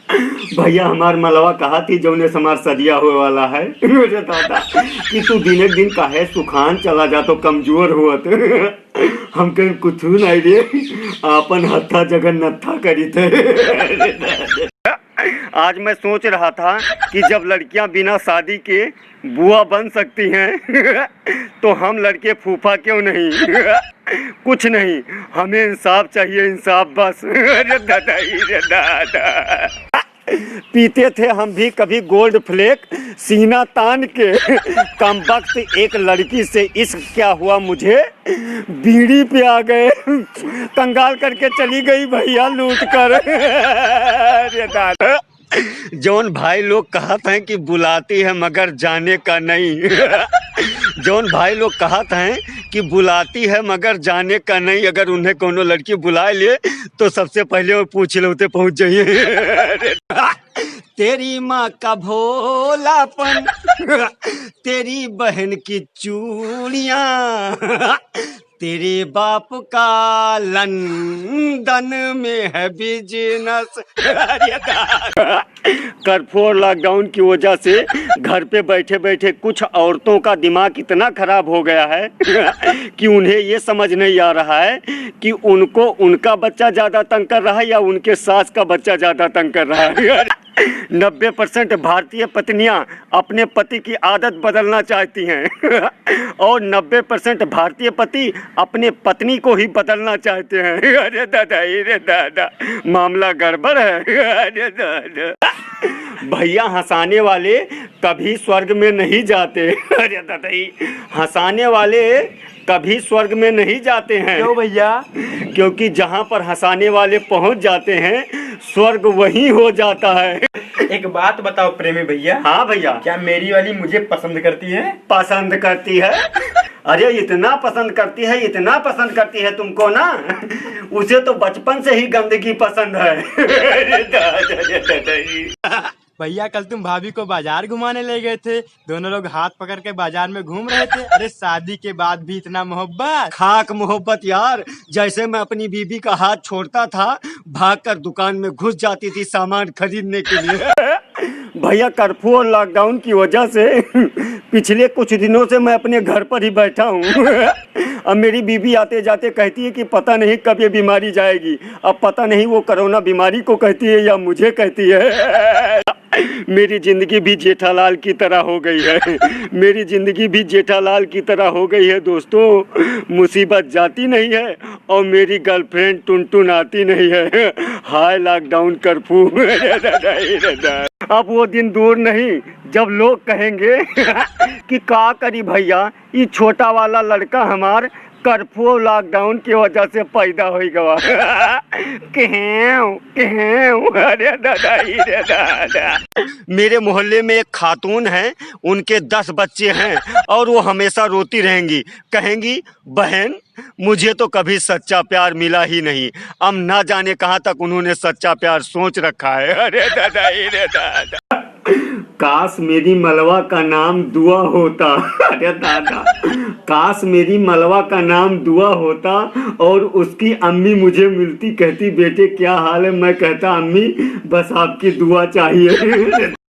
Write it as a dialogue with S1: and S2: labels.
S1: भैया हमार मलवा कहा थी जौने से हमार सदिया हुए वाला है मेरे दादा कि तू दिन दिन काहे सुखान चला जा तो कमजोर हुआ हम कहीं कुछ नहीं रे आपन हत्था जगन्नथा करी थे। आज मैं सोच रहा था कि जब लड़कियां बिना शादी के बुआ बन सकती हैं तो हम लड़के फूफा क्यों नहीं। कुछ नहीं, हमें इंसाफ चाहिए, इंसाफ बस। अरे दादा रे दादा, पीते थे हम भी कभी गोल्ड फ्लेक सीना तान के। कम वक्त एक लड़की से इश्क क्या हुआ मुझे, बीड़ी पे आ गए, कंगाल करके चली गई भैया लूट कर। अरे दादा, जौन भाई लोग कहते हैं कि बुलाती है मगर जाने का नहीं। जौन भाई लोग कहते हैं कि बुलाती है मगर जाने का नहीं, अगर उन्हें कोनो लड़की बुला ले तो सबसे पहले वो पूछ लेते पहुंच जाइए। तेरी माँ का भोलापन, तेरी बहन की चूड़ियाँ, तेरे बाप का लंदन में है बिजनेस। कर्फ्यू और लॉकडाउन की वजह से घर पे बैठे बैठे कुछ औरतों का दिमाग इतना खराब हो गया है कि उन्हें ये समझ नहीं आ रहा है कि उनको उनका बच्चा ज़्यादा तंग कर रहा है या उनके सास का बच्चा ज़्यादा तंग कर रहा है। 90% भारतीय पत्नियां अपने पति की आदत बदलना चाहती हैं और 90% भारतीय पति अपने पत्नी को ही बदलना चाहते हैं। अरे दादा, मामला गड़बड़ है। अरे दादा, भैया हंसाने वाले कभी स्वर्ग में नहीं जाते। अरे दादा, हंसाने वाले कभी स्वर्ग में नहीं जाते हैं।
S2: क्यों भैया?
S1: क्योंकि जहाँ पर हंसाने वाले पहुँच जाते हैं स्वर्ग वही हो जाता है।
S2: एक बात बताओ प्रेमी भैया।
S1: हाँ भैया।
S2: क्या मेरी वाली मुझे पसंद करती है?
S1: पसंद करती है? अरे इतना पसंद करती है, इतना पसंद करती है तुमको ना, उसे तो बचपन से ही गंदगी पसंद है।
S2: भैया कल तुम भाभी को बाजार घुमाने ले गए थे, दोनों लोग हाथ पकड़ के बाजार में घूम रहे थे। अरे शादी के बाद भी इतना मोहब्बत?
S1: खाक मोहब्बत यार, जैसे मैं अपनी बीबी का हाथ छोड़ता था भागकर दुकान में घुस जाती थी सामान खरीदने के लिए। भैया कर्फ्यू और लॉकडाउन की वजह से पिछले कुछ दिनों से मैं अपने घर पर ही बैठा हूँ। अब मेरी बीबी आते जाते कहती है कि पता नहीं कब ये बीमारी जाएगी। अब पता नहीं वो कोरोना बीमारी को कहती है या मुझे कहती है। मेरी जिंदगी भी जेठालाल की तरह हो गई है। मेरी जिंदगी भी जेठालाल की तरह हो गई है दोस्तों। मुसीबत जाती नहीं है और मेरी गर्लफ्रेंड टुनटुन आती नहीं है। हाय लॉकडाउन कर्फ्यू। अब वो दिन दूर नहीं जब लोग कहेंगे कि का करी भैया, ये छोटा वाला लड़का हमार कर्फ्यू लॉकडाउन की वजह से पैदा हो गया। अरे दादा, मेरे मोहल्ले में एक खातून है, उनके 10 बच्चे हैं और वो हमेशा रोती रहेंगी, कहेंगी बहन मुझे तो कभी सच्चा प्यार मिला ही नहीं। अब ना जाने कहाँ तक उन्होंने सच्चा प्यार सोच रखा है। अरे दादा, काश मेरी मलवा का नाम दुआ होता। अरे दादा, काश मेरी मलवा का नाम दुआ होता और उसकी अम्मी मुझे मिलती, कहती बेटे क्या हाल है, मैं कहता अम्मी बस आपकी दुआ चाहिए।